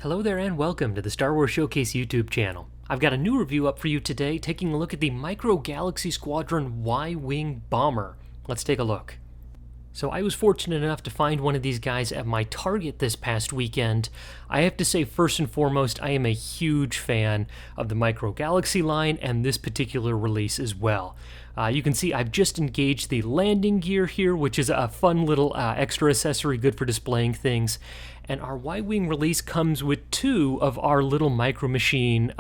Hello there and welcome to the Star Wars Showcase YouTube channel. I've got a new review up for you today, taking a look at the Micro Galaxy Squadron Y-Wing bomber. Let's take a look. So I was fortunate enough to find one of these guys at my Target this past weekend. I have to say, first and foremost, I am a huge fan of the Micro Galaxy line and this particular release as well. You can see I've just engaged the landing gear here, which is a fun little extra accessory good for displaying things. And our Y-Wing release comes with two of our little Micro Machine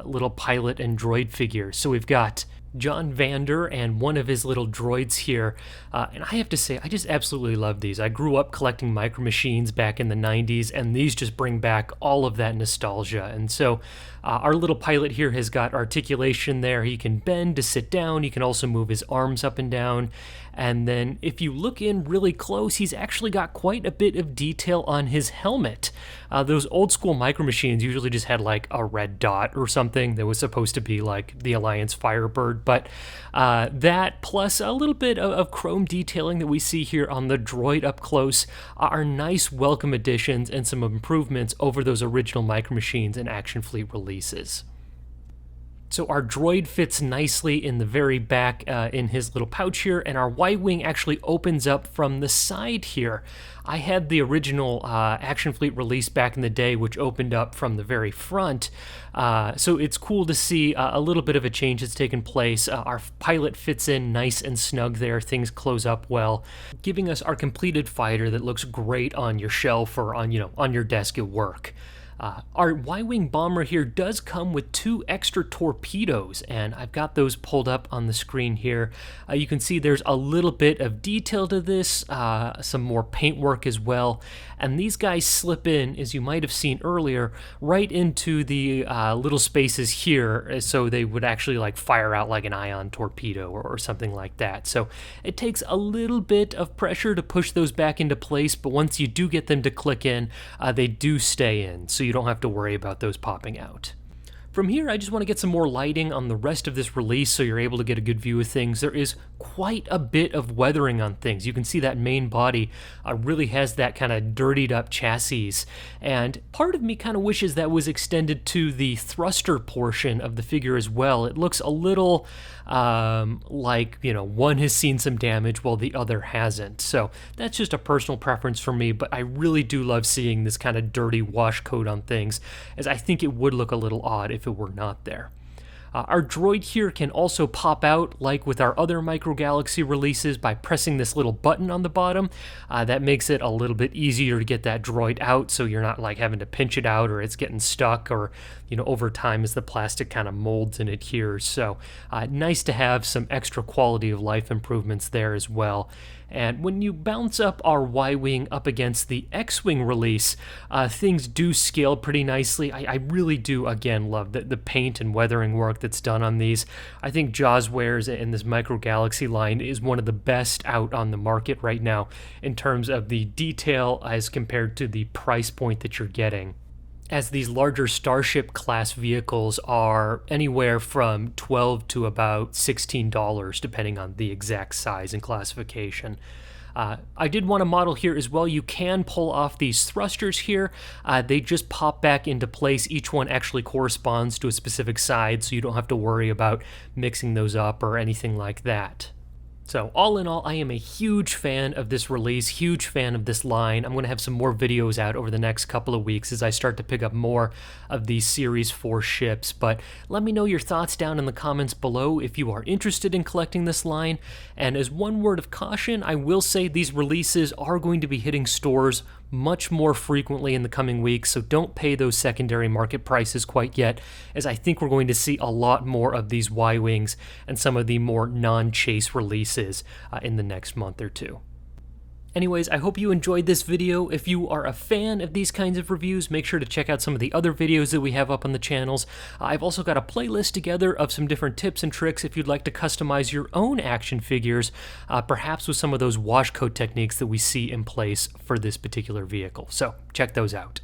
little pilot and droid figures. So we've got John Vander and one of his little droids here, and I have to say I just absolutely love these. I grew up collecting Micro Machines back in the 90s, and these just bring back all of that nostalgia. And so our little pilot here has got articulation there. He can bend to sit down. He can also move his arms up and down. And then if you look in really close, he's actually got quite a bit of detail on his helmet. Those old school Micro Machines usually just had like a red dot or something that was supposed to be like the Alliance Firebird, but that plus a little bit of chrome detailing that we see here on the droid up close are nice welcome additions and some improvements over those original Micro Machines and Action Fleet releases. So our droid fits nicely in the very back in his little pouch here, and our Y-Wing actually opens up from the side here. I had the original Action Fleet release back in the day, which opened up from the very front. So it's cool to see a little bit of a change that's taken place. Our pilot fits in nice and snug there. Things close up well, giving us our completed fighter that looks great on your shelf or on your desk at work. Our Y-Wing bomber here does come with two extra torpedoes, and I've got those pulled up on the screen here. You can see there's a little bit of detail to this, some more paintwork as well, and these guys slip in, as you might have seen earlier, right into the little spaces here, so they would actually like fire out like an ion torpedo or something like that. So it takes a little bit of pressure to push those back into place, but once you do get them to click in, they do stay in, so you don't have to worry about those popping out. From here, I just want to get some more lighting on the rest of this release so you're able to get a good view of things. There is quite a bit of weathering on things. You can see that main body really has that kind of dirtied up chassis, and part of me kind of wishes that was extended to the thruster portion of the figure as well. It looks a little like, one has seen some damage while the other hasn't. So that's just a personal preference for me, but I really do love seeing this kind of dirty wash coat on things, as I think it would look a little odd if it were not there. Our droid here can also pop out, like with our other Micro Galaxy releases, by pressing this little button on the bottom. That makes it a little bit easier to get that droid out, so you're not like having to pinch it out or it's getting stuck, or over time as the plastic kind of molds and adheres. So nice to have some extra quality of life improvements there as well. And when you bounce up our Y-Wing up against the X-Wing release, things do scale pretty nicely. I really do, again, love the paint and weathering work that's done on these. I think Jaws Wares in this Micro Galaxy line is one of the best out on the market right now in terms of the detail as compared to the price point that you're getting, as these larger Starship class vehicles are anywhere from $12 to about $16, depending on the exact size and classification. I did want a model here as well. You can pull off these thrusters here. They just pop back into place. Each one actually corresponds to a specific side, so you don't have to worry about mixing those up or anything like that. So all in all, I am a huge fan of this release, huge fan of this line. I'm going to have some more videos out over the next couple of weeks as I start to pick up more of these Series 4 ships. But let me know your thoughts down in the comments below if you are interested in collecting this line. And as one word of caution, I will say these releases are going to be hitting stores much more frequently in the coming weeks, so don't pay those secondary market prices quite yet, as I think we're going to see a lot more of these Y-Wings and some of the more non-chase releases in the next month or two. Anyways, I hope you enjoyed this video. If you are a fan of these kinds of reviews, make sure to check out some of the other videos that we have up on the channels. I've also got a playlist together of some different tips and tricks if you'd like to customize your own action figures, perhaps with some of those wash coat techniques that we see in place for this particular vehicle. So check those out.